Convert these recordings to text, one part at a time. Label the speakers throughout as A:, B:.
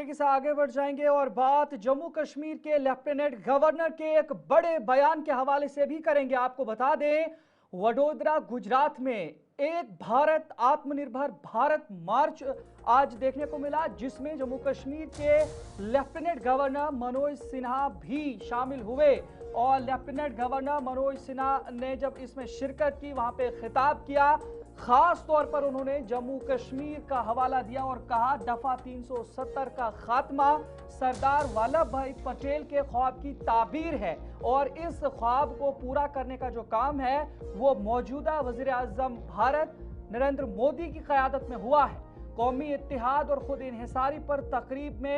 A: तरीके से आगे बढ़ जाएंगे और बात जम्मू कश्मीर के लेफ्टिनेंट गवर्नर के एक बड़े बयान के हवाले से भी करेंगे। आपको बता दें, वडोदरा गुजरात में एक भारत आत्मनिर्भर भारत मार्च आज देखने को मिला, जिसमें जम्मू कश्मीर के लेफ्टिनेंट गवर्नर मनोज सिन्हा भी शामिल हुए। और लेफ्टिनेंट गवर्नर मनोज सिन्हा ने जब इसमें शिरकत की, वहां पे खिताब किया, खास तौर पर उन्होंने जम्मू कश्मीर का हवाला दिया और कहा दफा 370 का खात्मा सरदार वल्लभ भाई पटेल के ख्वाब की ताबीर है और इस ख्वाब को पूरा करने का जो काम है वो मौजूदा वजीर आजम भारत नरेंद्र मोदी की क़यादत में हुआ है। कौमी इत्तेहाद और खुद इन्हिसारी पर तकरीब में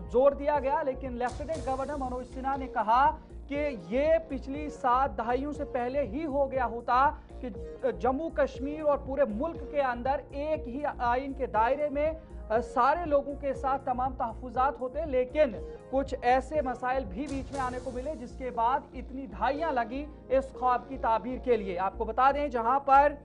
A: जोर दिया गया, लेकिन लेफ्टिनेंट गवर्नर मनोज सिन्हा ने कहा कि ये पिछली 7 दहाइयों से पहले ही हो गया होता कि जम्मू कश्मीर और पूरे मुल्क के अंदर एक ही आइन के दायरे में सारे लोगों के साथ तमाम तहफुजात होते, लेकिन कुछ ऐसे मसाइल भी बीच में आने को मिले जिसके बाद इतनी दहाइयां लगी इस ख्वाब की ताबीर के लिए। आपको बता दें, जहां पर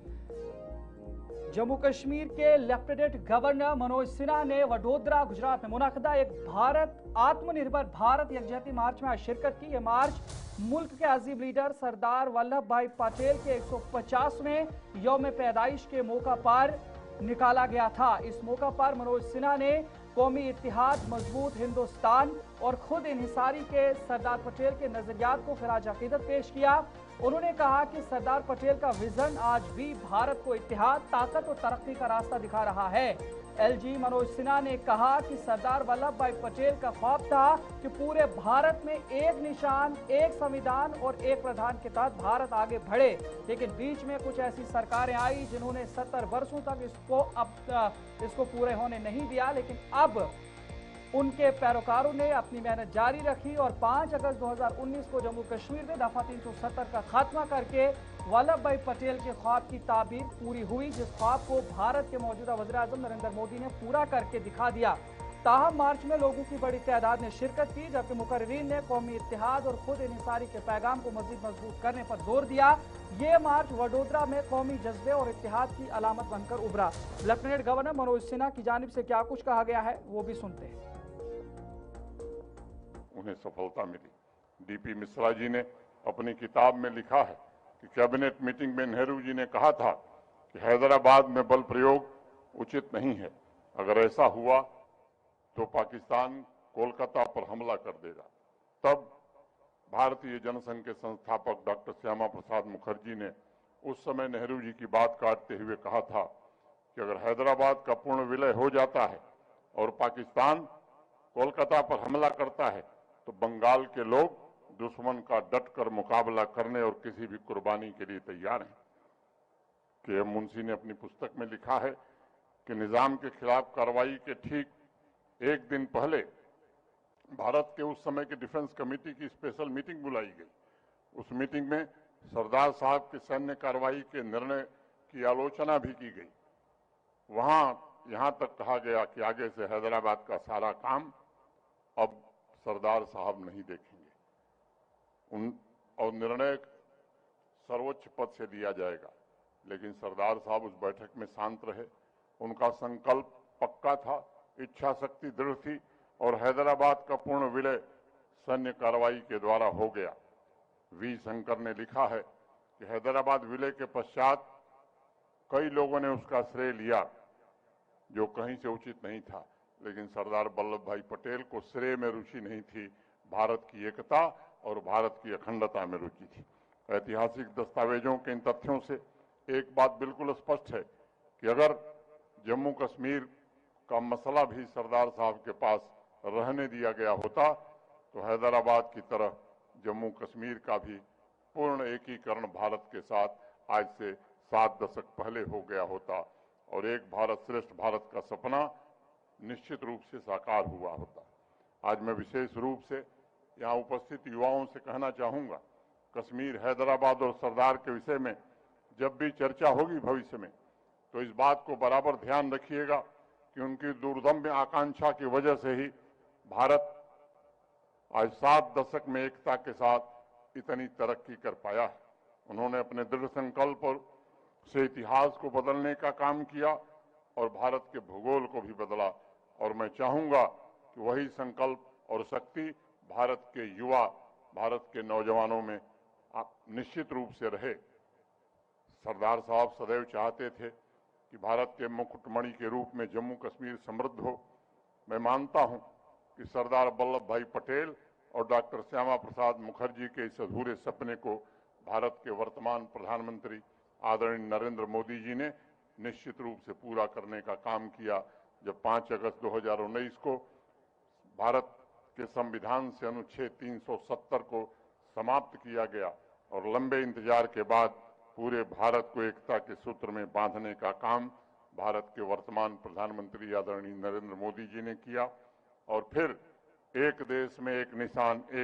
A: जम्मू कश्मीर के लेफ्टिनेंट गवर्नर मनोज सिन्हा ने वडोदरा गुजरात में मुनक़दा एक भारत आत्मनिर्भर भारत यकजहती मार्च में आज शिरकत की। यह मार्च मुल्क के अजीम लीडर सरदार वल्लभ भाई पटेल के 150वें यौम पैदाइश के मौका पर निकाला गया था। इस मौका पर मनोज सिन्हा ने कौमी इत्तेहाद, मजबूत हिंदुस्तान और खुद इन्हिसारी के सरदार पटेल के नजरियात को खिराज अकीदत पेश किया। उन्होंने कहा कि सरदार पटेल का विजन आज भी भारत को इत्तेहाद, ताकत और तरक्की का रास्ता दिखा रहा है। एलजी मनोज सिन्हा ने कहा कि सरदार वल्लभ भाई पटेल का ख्वाब था कि पूरे भारत में एक निशान, एक संविधान और एक प्रधान के तहत भारत आगे बढ़े, लेकिन बीच में कुछ ऐसी सरकारें आई जिन्होंने 70 वर्षों तक इसको पूरे होने नहीं दिया, लेकिन अब उनके पैरोकारों ने अपनी मेहनत जारी रखी और 5 अगस्त 2019 को जम्मू कश्मीर में दफा 370 का खात्मा करके वल्लभ भाई पटेल के ख्वाब की ताबीर पूरी हुई, जिस ख्वाब को भारत के मौजूदा वज़ीर आज़म नरेंद्र मोदी ने पूरा करके दिखा दिया। ताहम मार्च में लोगों की बड़ी तादाद ने शिरकत की, जबकि मुकर्रीरीन ने कौमी इत्तेहाद और खुद इन्हिसारी के पैगाम को मज़ीद मजबूत करने पर जोर दिया। ये मार्च वडोदरा में कौमी जज्बे और इत्तेहाद की अलामत बनकर उभरा। लेफ्टिनेंट गवर्नर मनोज सिन्हा की जानिब से क्या कुछ कहा गया है वो भी सुनते हैं।
B: उन्हें सफलता मिली। डीपी मिश्रा जी ने अपनी किताब में लिखा है कि कैबिनेट मीटिंग में नेहरू जी ने कहा था कि हैदराबाद में बल प्रयोग उचित नहीं है, अगर ऐसा हुआ तो पाकिस्तान कोलकाता पर हमला कर देगा। तब भारतीय जनसंघ के संस्थापक डॉक्टर श्यामा प्रसाद मुखर्जी ने उस समय नेहरू जी की बात काटते हुए कहा था कि अगर हैदराबाद का पूर्ण विलय हो जाता है और पाकिस्तान कोलकाता पर हमला करता है तो बंगाल के लोग दुश्मन का डटकर मुकाबला करने और किसी भी कुर्बानी के लिए तैयार हैं। के एम मुंशी ने अपनी पुस्तक में लिखा है कि निजाम के खिलाफ कार्रवाई के ठीक एक दिन पहले भारत के उस समय के डिफेंस कमेटी की स्पेशल मीटिंग बुलाई गई। उस मीटिंग में सरदार साहब की सैन्य कार्रवाई के निर्णय की आलोचना भी की गई। वहां यहां तक कहा गया कि आगे से हैदराबाद का सारा काम अब सरदार साहब नहीं देखेंगे और निर्णय सर्वोच्च पद से लिया जाएगा। लेकिन सरदार साहब उस बैठक में शांत रहे। उनका संकल्प पक्का था, इच्छा शक्ति दृढ़ थी और हैदराबाद का पूर्ण विलय सैन्य कार्रवाई के द्वारा हो गया। वी शंकर ने लिखा है कि हैदराबाद विलय के पश्चात कई लोगों ने उसका श्रेय लिया जो कहीं से उचित नहीं था, लेकिन सरदार वल्लभ भाई पटेल को श्रेय में रुचि नहीं थी, भारत की एकता और भारत की अखंडता में रुचि थी। ऐतिहासिक दस्तावेजों के इन तथ्यों से एक बात बिल्कुल स्पष्ट है कि अगर जम्मू कश्मीर का मसला भी सरदार साहब के पास रहने दिया गया होता तो हैदराबाद की तरह जम्मू कश्मीर का भी पूर्ण एकीकरण भारत के साथ आज से 7 दशक पहले हो गया होता और एक भारत श्रेष्ठ भारत का सपना निश्चित रूप से साकार हुआ होता। आज मैं विशेष रूप से यहाँ उपस्थित युवाओं से कहना चाहूँगा, कश्मीर, हैदराबाद और सरदार के विषय में जब भी चर्चा होगी भविष्य में तो इस बात को बराबर ध्यान रखिएगा कि उनकी दुर्दम्य आकांक्षा की वजह से ही भारत आज 7 दशक में एकता के साथ इतनी तरक्की कर पाया है। उन्होंने अपने दृढ़ संकल्प से इतिहास को बदलने का काम किया और भारत के भूगोल को भी बदला और मैं चाहूंगा कि वही संकल्प और शक्ति भारत के युवा, भारत के नौजवानों में निश्चित रूप से रहे। सरदार साहब सदैव चाहते थे कि भारत के मुकुटमणि के रूप में जम्मू कश्मीर समृद्ध हो। मैं मानता हूं कि सरदार वल्लभ भाई पटेल और डॉक्टर श्यामा प्रसाद मुखर्जी के इस अधूरे सपने को भारत के वर्तमान प्रधानमंत्री आदरणीय नरेंद्र मोदी जी ने निश्चित रूप से पूरा करने का काम किया। जब 5 अगस्त 2019 को भारत के संविधान से अनुच्छेद 370 को समाप्त किया गया और लंबे इंतजार के बाद पूरे भारत को एकता के सूत्र में बांधने का काम भारत के वर्तमान प्रधानमंत्री आदरणीय नरेंद्र मोदी जी ने किया और फिर एक देश में एक निशान, एक